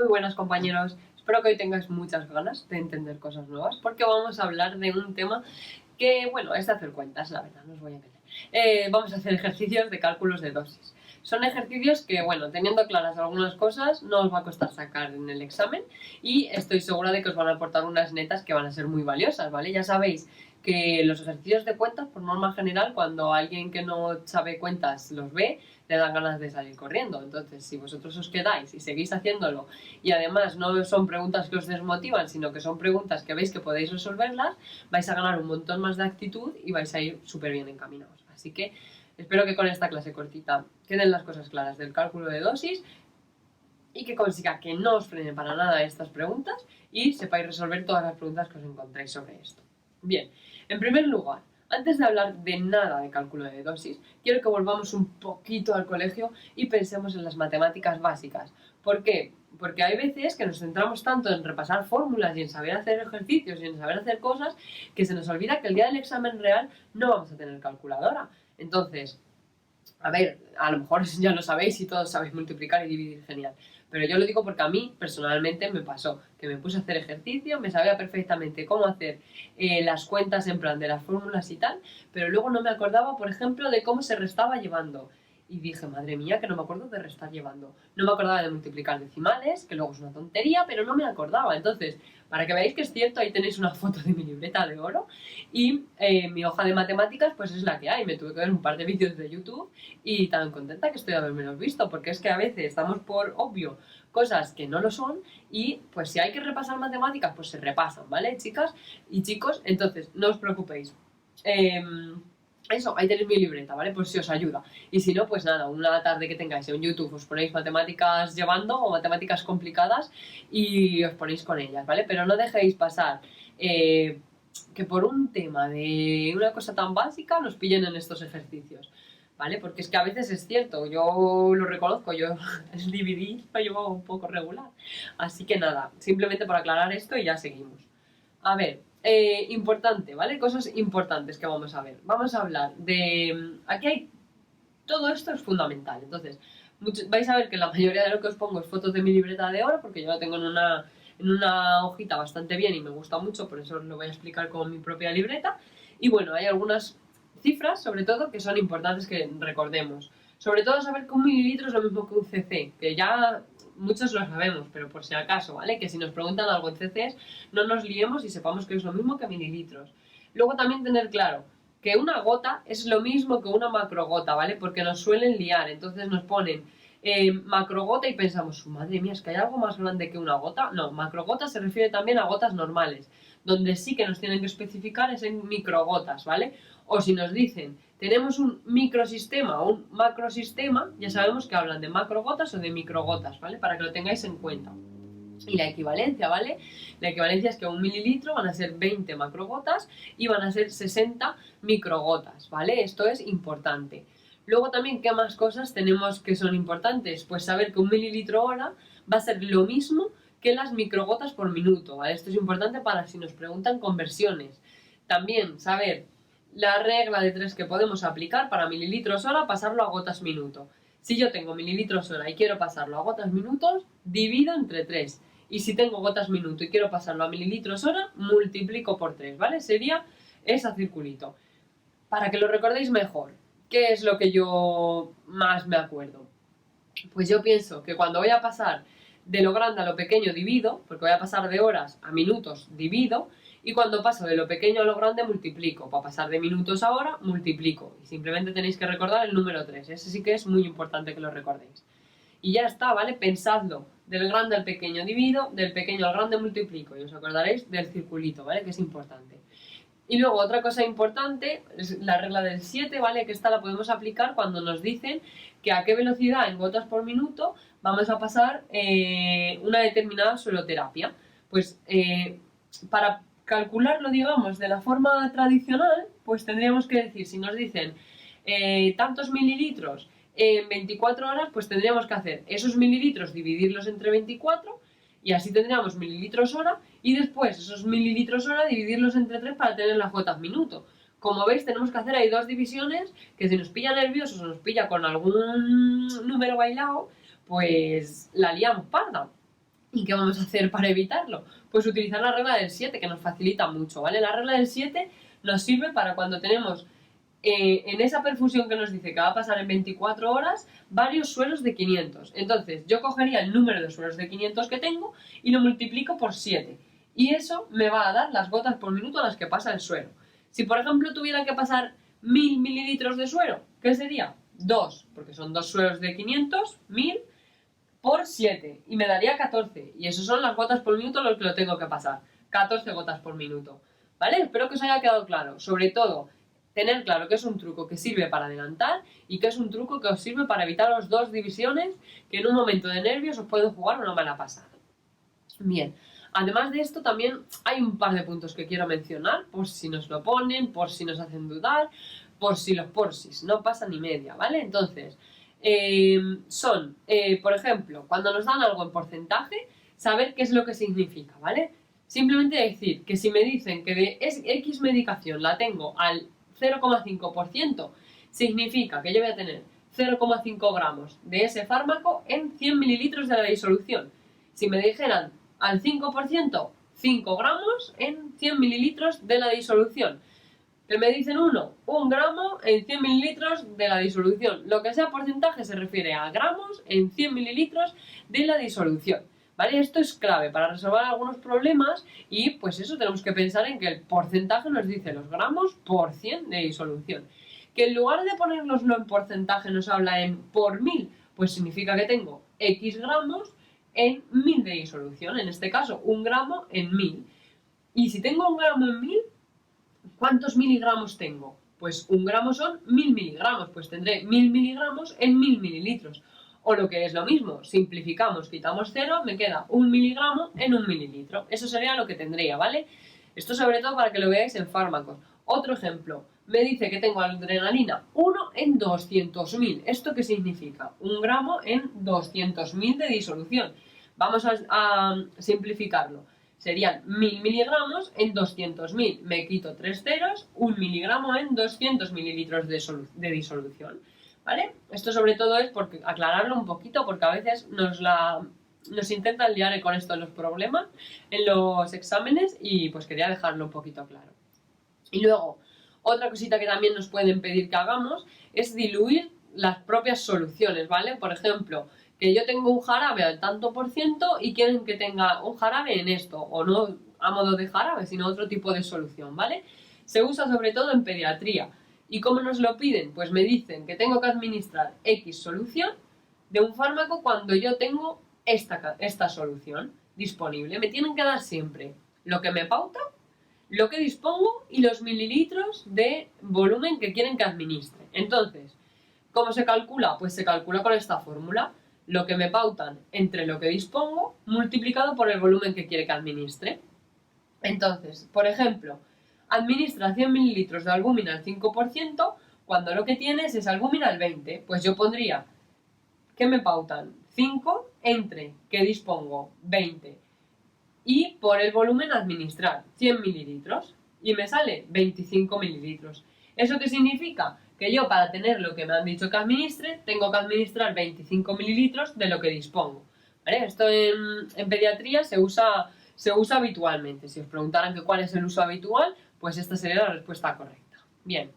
Muy buenas compañeros, espero que hoy tengáis muchas ganas de entender cosas nuevas porque vamos a hablar de un tema que, bueno, es de hacer cuentas, la verdad, no os voy a engañar. Vamos a hacer ejercicios de cálculos de dosis. Son ejercicios que, bueno, teniendo claras algunas cosas, no os va a costar sacar en el examen y estoy segura de que os van a aportar unas netas que van a ser muy valiosas, ¿vale? Ya sabéis que los ejercicios de cuentas, por norma general, cuando alguien que no sabe cuentas los ve, le dan ganas de salir corriendo. Entonces, si vosotros os quedáis y seguís haciéndolo y además no son preguntas que os desmotivan, sino que son preguntas que veis que podéis resolverlas, vais a ganar un montón más de actitud y vais a ir súper bien encaminados. Así que espero que con esta clase cortita queden las cosas claras del cálculo de dosis y que consiga que no os frene para nada estas preguntas y sepáis resolver todas las preguntas que os encontréis sobre esto. Bien, en primer lugar, antes de hablar de nada de cálculo de dosis, quiero que volvamos un poquito al colegio y pensemos en las matemáticas básicas. ¿Por qué? Porque hay veces que nos centramos tanto en repasar fórmulas y en saber hacer ejercicios y en saber hacer cosas que se nos olvida que el día del examen real no vamos a tener calculadora. Entonces, a ver, a lo mejor ya lo sabéis y todos sabéis multiplicar y dividir genial. Pero yo lo digo porque a mí personalmente me pasó que me puse a hacer ejercicio, me sabía perfectamente cómo hacer las cuentas en plan de las fórmulas y tal, pero luego no me acordaba, por ejemplo, de cómo se restaba llevando. Y dije, madre mía, que no me acuerdo de restar llevando. No me acordaba de multiplicar decimales, que luego es una tontería, pero no me acordaba. Entonces, para que veáis que es cierto, ahí tenéis una foto de mi libreta de oro y mi hoja de matemáticas pues es la que hay. Me tuve que ver un par de vídeos de YouTube y tan contenta que estoy de haberme visto, porque es que a veces estamos por obvio cosas que no lo son y pues si hay que repasar matemáticas pues se repasan, ¿vale, chicas y chicos? Entonces, no os preocupéis. Eso, ahí tenéis mi libreta, ¿vale? Pues si os ayuda. Y si no, pues nada, una tarde que tengáis en YouTube os ponéis matemáticas llevando o matemáticas complicadas y os ponéis con ellas, ¿vale? Pero no dejéis pasar que por un tema de una cosa tan básica nos pillen en estos ejercicios, ¿vale? Porque es que a veces es cierto, yo lo reconozco, yo el dividir lo llevo un poco regular. Así que nada, simplemente por aclarar esto y ya seguimos. A ver, importante, ¿vale? Cosas importantes que vamos a ver. Vamos a hablar de... Aquí hay... Todo esto es fundamental. Entonces, vais a ver que la mayoría de lo que os pongo es fotos de mi libreta de oro, porque yo la tengo en una hojita bastante bien y me gusta mucho, por eso os lo voy a explicar con mi propia libreta. Y bueno, hay algunas cifras, sobre todo, que son importantes que recordemos. Sobre todo saber que un mililitro es lo mismo que un cc, que ya muchos lo sabemos, pero por si acaso, ¿vale? Que si nos preguntan algo en cc's, no nos liemos y sepamos que es lo mismo que mililitros. Luego también tener claro que una gota es lo mismo que una macrogota, ¿vale? Porque nos suelen liar, entonces nos ponen macrogota y pensamos, madre mía, es que hay algo más grande que una gota. No, macrogota se refiere también a gotas normales, donde sí que nos tienen que especificar es en microgotas, ¿vale? O si nos dicen, tenemos un microsistema o un macrosistema, ya sabemos que hablan de macrogotas o de microgotas, ¿vale? Para que lo tengáis en cuenta. Y la equivalencia, ¿vale? La equivalencia es que un mililitro van a ser 20 macrogotas y van a ser 60 microgotas, ¿vale? Esto es importante. Luego también, ¿qué más cosas tenemos que son importantes? Pues saber que un mililitro hora va a ser lo mismo que las microgotas por minuto, ¿vale? Esto es importante para si nos preguntan conversiones. También saber la regla de 3 que podemos aplicar para mililitros hora, pasarlo a gotas minuto. Si yo tengo mililitros hora y quiero pasarlo a gotas minutos, divido entre 3. Y si tengo gotas minuto y quiero pasarlo a mililitros hora, multiplico por 3, ¿vale? Sería ese circulito. Para que lo recordéis mejor, ¿qué es lo que yo más me acuerdo? Pues yo pienso que cuando voy a pasar de lo grande a lo pequeño divido, porque voy a pasar de horas a minutos divido, y cuando paso de lo pequeño a lo grande multiplico. Para pasar de minutos a hora multiplico. Y simplemente tenéis que recordar el número 3. Ese sí que es muy importante que lo recordéis. Y ya está, ¿vale? Pensadlo. Del grande al pequeño divido, del pequeño al grande multiplico. Y os acordaréis del circulito, ¿vale? Que es importante. Y luego otra cosa importante es la regla del 7, ¿vale? Que esta la podemos aplicar cuando nos dicen que a qué velocidad en gotas por minuto vamos a pasar una determinada sueroterapia. Pues para calcularlo, digamos, de la forma tradicional, pues tendríamos que decir, si nos dicen tantos mililitros en 24 horas, pues tendríamos que hacer esos mililitros, dividirlos entre 24 y así tendríamos mililitros hora y después esos mililitros hora dividirlos entre 3 para tener las gotas minuto. Como veis, tenemos que hacer ahí dos divisiones que si nos pilla nerviosos o nos pilla con algún número bailado, pues la liamos parda. ¿Y qué vamos a hacer para evitarlo? Pues utilizar la regla del 7, que nos facilita mucho, ¿vale? La regla del 7 nos sirve para cuando tenemos en esa perfusión que nos dice que va a pasar en 24 horas varios sueros de 500. Entonces yo cogería el número de sueros de 500 que tengo y lo multiplico por 7. Y eso me va a dar las gotas por minuto a las que pasa el suero. Si por ejemplo tuviera que pasar 1000 mililitros de suero, ¿qué sería? 2, porque son 2 sueros de 500, 1000 por 7 y me daría 14. Y eso son las gotas por minuto lo que lo tengo que pasar. 14 gotas por minuto. ¿Vale? Espero que os haya quedado claro. Sobre todo, tener claro que es un truco que sirve para adelantar y que es un truco que os sirve para evitar las dos divisiones que en un momento de nervios os pueden jugar una mala pasada. Bien, además de esto también hay un par de puntos que quiero mencionar, por si nos lo ponen, por si nos hacen dudar, por si los porsis, no pasa ni media, ¿vale? Entonces, por ejemplo, cuando nos dan algo en porcentaje, saber qué es lo que significa, ¿vale? Simplemente decir que si me dicen que de X medicación la tengo al 0,5%, significa que yo voy a tener 0,5 gramos de ese fármaco en 100 mililitros de la disolución. Si me dijeran al 5%, 5 gramos en 100 mililitros de la disolución. Que me dicen un gramo en 100 mililitros de la disolución. Lo que sea porcentaje se refiere a gramos en 100 mililitros de la disolución. ¿Vale? Esto es clave para resolver algunos problemas y pues eso tenemos que pensar en que el porcentaje nos dice los gramos por 100 de disolución. Que en lugar de ponernoslo en porcentaje nos habla en por 1000, pues significa que tengo X gramos en 1000 de disolución. En este caso, 1 gramo en 1000. Y si tengo 1 gramo en 1000, ¿cuántos miligramos tengo? Pues 1 gramo son 1000 miligramos, pues tendré 1000 miligramos en 1000 mililitros. O lo que es lo mismo, simplificamos, quitamos 0, me queda 1 miligramo en 1 mililitro. Eso sería lo que tendría, ¿vale? Esto sobre todo para que lo veáis en fármacos. Otro ejemplo, me dice que tengo adrenalina 1 en 200.000. ¿Esto qué significa? 1 gramo en 200.000 de disolución. Vamos a simplificarlo. Serían 1000 miligramos en 200.000. Me quito 3 ceros, 1 miligramo en 200 mililitros de disolución. ¿Vale? Esto sobre todo es porque aclararlo un poquito, porque a veces nos intentan liar con esto en los problemas, en los exámenes, y pues quería dejarlo un poquito claro. Y luego, otra cosita que también nos pueden pedir que hagamos es diluir las propias soluciones, ¿vale? Por ejemplo, que yo tengo un jarabe al tanto por ciento y quieren que tenga un jarabe en esto, o no a modo de jarabe, sino otro tipo de solución, ¿vale? Se usa sobre todo en pediatría. ¿Y cómo nos lo piden? Pues me dicen que tengo que administrar X solución de un fármaco cuando yo tengo esta solución disponible. Me tienen que dar siempre lo que me pauta, lo que dispongo y los mililitros de volumen que quieren que administre. Entonces, ¿cómo se calcula? Pues se calcula con esta fórmula. Lo que me pautan entre lo que dispongo multiplicado por el volumen que quiere que administre. Entonces, por ejemplo, administra 100 mililitros de albúmina al 5% cuando lo que tienes es albúmina al 20%. Pues yo pondría que me pautan 5 entre que dispongo 20 y por el volumen administrar 100 mililitros y me sale 25 mililitros. ¿Eso qué significa? Que yo para tener lo que me han dicho que administre tengo que administrar 25 mililitros de lo que dispongo. ¿Vale? Esto en pediatría se usa habitualmente. Si os preguntaran que cuál es el uso habitual, pues esta sería la respuesta correcta. Bien.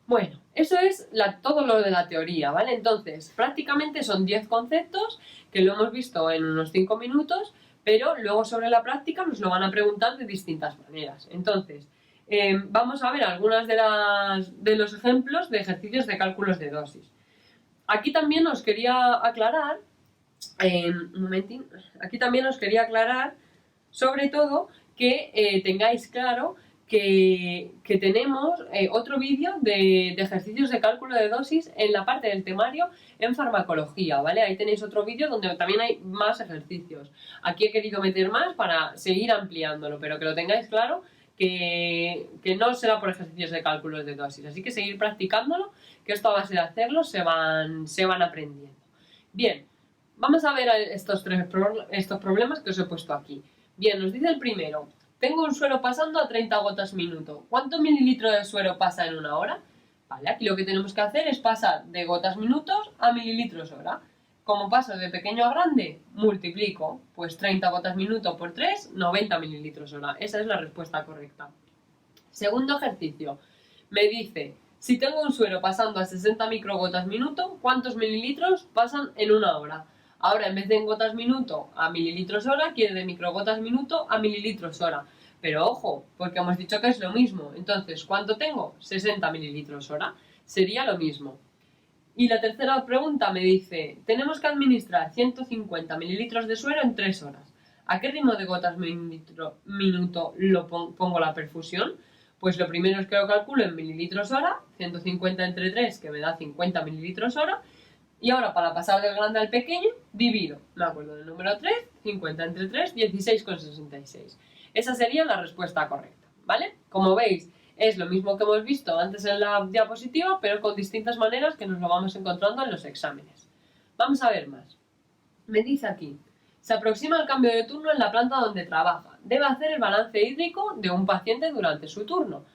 Bueno, eso es todo lo de la teoría, ¿vale? Entonces, prácticamente son 10 conceptos que lo hemos visto en unos 5 minutos, pero luego sobre la práctica nos lo van a preguntar de distintas maneras. Entonces, vamos a ver algunas de los ejemplos de ejercicios de cálculos de dosis. Aquí también os quería aclarar, un momentín, aquí también os quería aclarar, sobre todo, que tengáis claro que tenemos otro vídeo de ejercicios de cálculo de dosis en la parte del temario en farmacología, ¿vale? Ahí tenéis otro vídeo donde también hay más ejercicios. Aquí he querido meter más para seguir ampliándolo, pero que lo tengáis claro que no será por ejercicios de cálculo de dosis. Así que seguir practicándolo, que esto a base de hacerlo se van aprendiendo. Bien, vamos a ver estos problemas que os he puesto aquí. Bien, nos dice el primero. Tengo un suero pasando a 30 gotas minuto. ¿Cuántos mililitros de suero pasa en una hora? Vale, aquí lo que tenemos que hacer es pasar de gotas minutos a mililitros hora. Como paso de pequeño a grande, multiplico, pues 30 gotas minuto por 3, 90 mililitros hora. Esa es la respuesta correcta. Segundo ejercicio, me dice, si tengo un suero pasando a 60 microgotas minuto, ¿cuántos mililitros pasan en una hora? Ahora, en vez de en gotas minuto a mililitros hora, quiere de microgotas minuto a mililitros hora. Pero ojo, porque hemos dicho que es lo mismo. Entonces, ¿cuánto tengo? 60 mililitros hora. Sería lo mismo. Y la tercera pregunta me dice, tenemos que administrar 150 mililitros de suero en 3 horas. ¿A qué ritmo de gotas minuto lo pongo la perfusión? Pues lo primero es que lo calculo en mililitros hora, 150 entre 3, que me da 50 mililitros hora. Y ahora, para pasar del grande al pequeño, divido. Me acuerdo del número 3, 50 entre 3, 16,66. Esa sería la respuesta correcta, ¿vale? Como veis, es lo mismo que hemos visto antes en la diapositiva, pero con distintas maneras que nos lo vamos encontrando en los exámenes. Vamos a ver más. Me dice aquí, se aproxima el cambio de turno en la planta donde trabaja. Debe hacer el balance hídrico de un paciente durante su turno.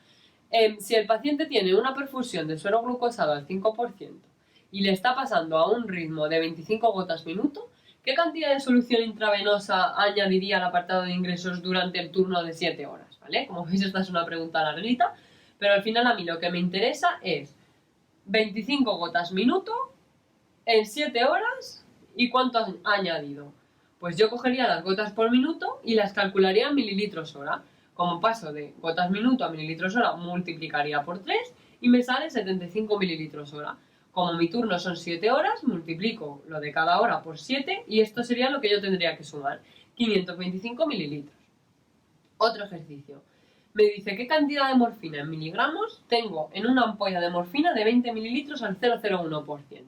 Si el paciente tiene una perfusión de suero glucosado al 5% y le está pasando a un ritmo de 25 gotas minuto, ¿qué cantidad de solución intravenosa añadiría al apartado de ingresos durante el turno de 7 horas? ¿Vale? Como veis, esta es una pregunta larguita, pero al final a mí lo que me interesa es 25 gotas minuto en 7 horas y cuánto ha añadido. Pues yo cogería las gotas por minuto y las calcularía en mililitros hora. Como paso de gotas minuto a mililitros hora, multiplicaría por 3 y me sale 75 mililitros hora. Como mi turno son 7 horas, multiplico lo de cada hora por 7 y esto sería lo que yo tendría que sumar, 525 mililitros. Otro ejercicio. Me dice qué cantidad de morfina en miligramos tengo en una ampolla de morfina de 20 mililitros al 0,01%.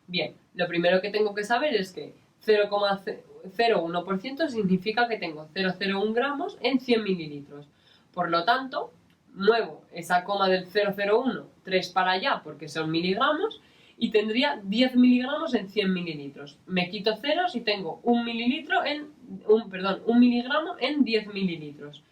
Bien, lo primero que tengo que saber es que 0,01% significa que tengo 0,01 gramos en 100 mililitros. Por lo tanto, muevo esa coma del 0,01 3 para allá porque son miligramos y tendría 10 miligramos en 100 mililitros. Me quito ceros y tengo un miligramo en 10 mililitros.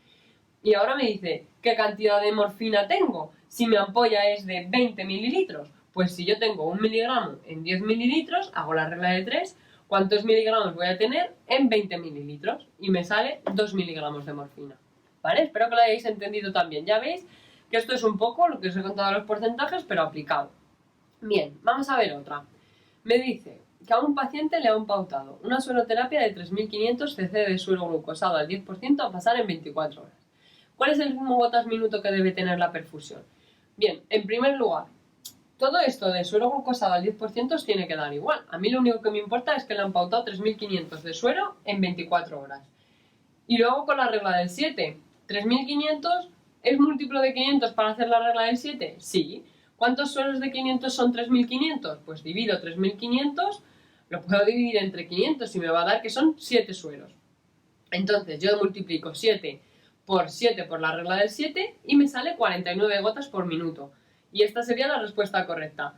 Y ahora me dice, ¿qué cantidad de morfina tengo? Si mi ampolla es de 20 mililitros, pues si yo tengo 1 miligramo en 10 mililitros, hago la regla de 3, ¿cuántos miligramos voy a tener en 20 mililitros? Y me sale 2 miligramos de morfina. ¿Vale? Espero que lo hayáis entendido también. Ya veis que esto es un poco lo que os he contado de los porcentajes, pero aplicado. Bien, vamos a ver otra. Me dice que a un paciente le han pautado una sueroterapia de 3.500 cc de suero glucosado al 10% a pasar en 24 horas. ¿Cuál es el ritmo gotas minuto que debe tener la perfusión? Bien, en primer lugar, todo esto de suero glucosado al 10% os tiene que dar igual. A mí lo único que me importa es que le han pautado 3.500 de suero en 24 horas. Y luego con la regla del 7, 3.500 ¿es múltiplo de 500 para hacer la regla del 7? Sí. ¿Cuántos sueros de 500 son 3.500? Pues divido 3.500, lo puedo dividir entre 500 y me va a dar que son 7 sueros. Entonces yo multiplico 7 por la regla del 7 y me sale 49 gotas por minuto. Y esta sería la respuesta correcta.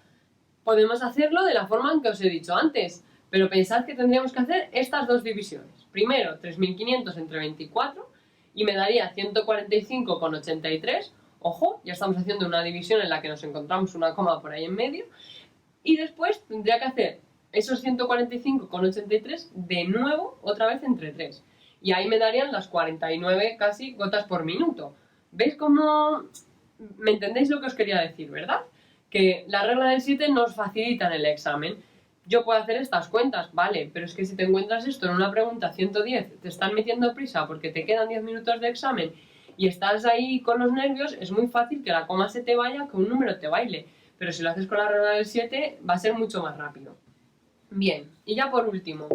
Podemos hacerlo de la forma en que os he dicho antes, pero pensad que tendríamos que hacer estas dos divisiones. Primero 3.500 entre 24 y me daría 145,83. Ojo, ya estamos haciendo una división en la que nos encontramos una coma por ahí en medio. Y después tendría que hacer esos 145,83 de nuevo, otra vez entre 3. Y ahí me darían las 49 casi gotas por minuto. ¿Veis cómo...? ¿Me entendéis lo que os quería decir, verdad? Que la regla del 7 nos facilita en el examen. Yo puedo hacer estas cuentas, vale, pero es que si te encuentras esto en una pregunta 110, te están metiendo prisa porque te quedan 10 minutos de examen y estás ahí con los nervios, es muy fácil que la coma se te vaya, que un número te baile. Pero si lo haces con la regla del 7, va a ser mucho más rápido. Bien, y ya por último,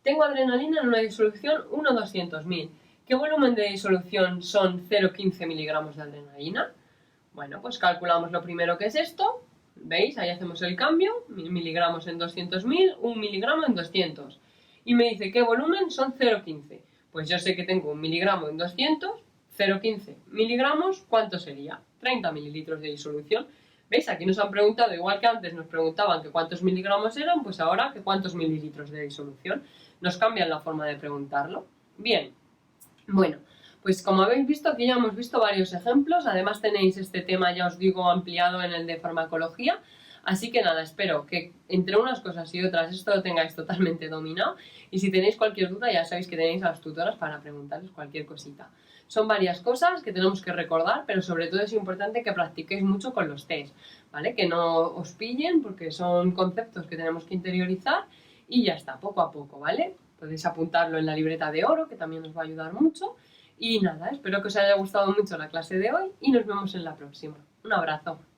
tengo adrenalina en una disolución 1/200.000. ¿Qué volumen de disolución son 0,15 miligramos de adrenalina? Bueno, pues calculamos lo primero que es esto. ¿Veis? Ahí hacemos el cambio. Miligramos en 200.000, 1 miligramo en 200. Y me dice, ¿qué volumen? Son 0,15. Pues yo sé que tengo 1 miligramo en 200, 0,15 miligramos, ¿cuánto sería? 30 mililitros de disolución. ¿Veis? Aquí nos han preguntado, igual que antes nos preguntaban que cuántos miligramos eran, pues ahora que cuántos mililitros de disolución. Nos cambian la forma de preguntarlo. Bien, bueno, pues como habéis visto, aquí ya hemos visto varios ejemplos. Además tenéis este tema, ya os digo, ampliado en el de farmacología. Así que nada, espero que entre unas cosas y otras esto lo tengáis totalmente dominado y si tenéis cualquier duda ya sabéis que tenéis a las tutoras para preguntarles cualquier cosita. Son varias cosas que tenemos que recordar, pero sobre todo es importante que practiquéis mucho con los test, ¿vale? Que no os pillen porque son conceptos que tenemos que interiorizar y ya está, poco a poco, ¿vale? Podéis apuntarlo en la libreta de oro, que también os va a ayudar mucho. Y nada, espero que os haya gustado mucho la clase de hoy y nos vemos en la próxima. Un abrazo.